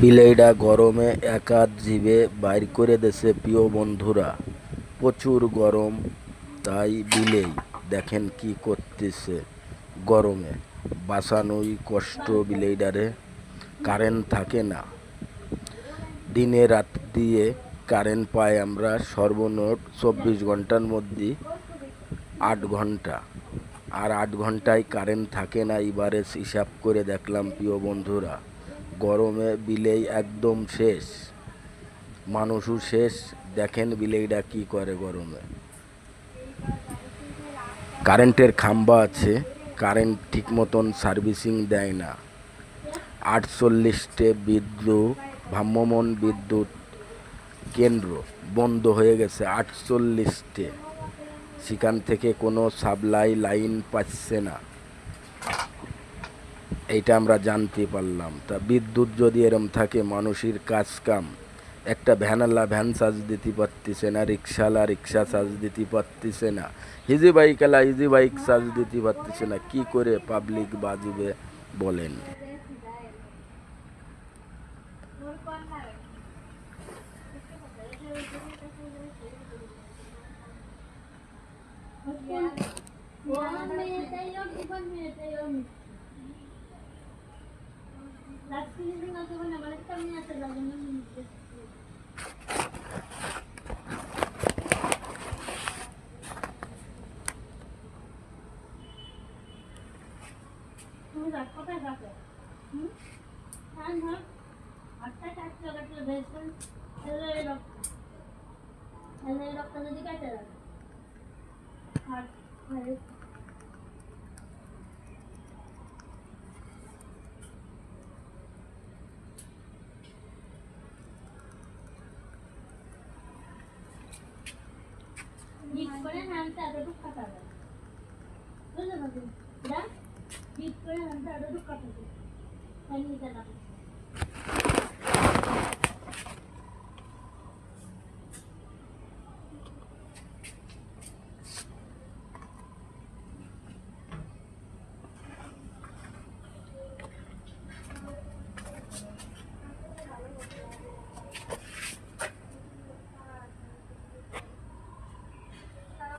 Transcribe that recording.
বিলেইডা গরমে একাত জিবে বাইর করে দেছে প্রিয় বন্ধুরা। প্রচুর গরম, তাই বিলেই দেখেন কি করতেছে। গরমে বাঁচানোই কষ্ট বিলেইডারে। কারেন্ট থাকে না, দিনে রাত দিয়ে কারেন্ট পাই আমরা সর্বমোট 24 ঘন্টার মধ্যে 8 ঘন্টা, আর 8 ঘন্টায় কারেন্ট থাকে না। এবারে হিসাব করে দেখলাম প্রিয় বন্ধুরা, গরমে বিলেই একদম শেষ, মানুষও শেষ। দেখেন বিলেইটা কি করে গরমে। কারেন্টের খাম্বা আছে, কারেন্ট ঠিক মতন সার্ভিসিং দেয় না। 48টে বিদ্যুৎ ভ্রাম্যমাণ বিদ্যুৎ কেন্দ্র বন্ধ হয়ে গেছে, 48টে। সেখান থেকে কোনো সাপ্লাই লাইন পাচ্ছে না, এইটা আমরা জানতে পারলাম। তা বিদ্যুৎ যদি এরম থাকে, মানুষের কাজ কাম, একটা ভ্যানওয়ালা ভ্যান চার্জ দিতে পারতেছে না, রিক্সাওয়ালা রিক্সা চার্জ দিতে পারতেছে না, ইজি বাইকওয়ালা ইজি বাইক চার্জ দিতে পারতেছে না। কি করে পাবলিক বাঁচবে বলেন? কোথায় থাকে? হ্যাঁ হ্যাঁ, আটটা চারটে কাটলে ভেজবেন, রক্ত যদি কেটে যাবে আর হিট করে হ্যান্ডটা এতটুকু কাটা যায়, বুঝতে পারছেন? হিট করে হ্যান্ডটা এতটুকু কাটা যায়, নিচে না।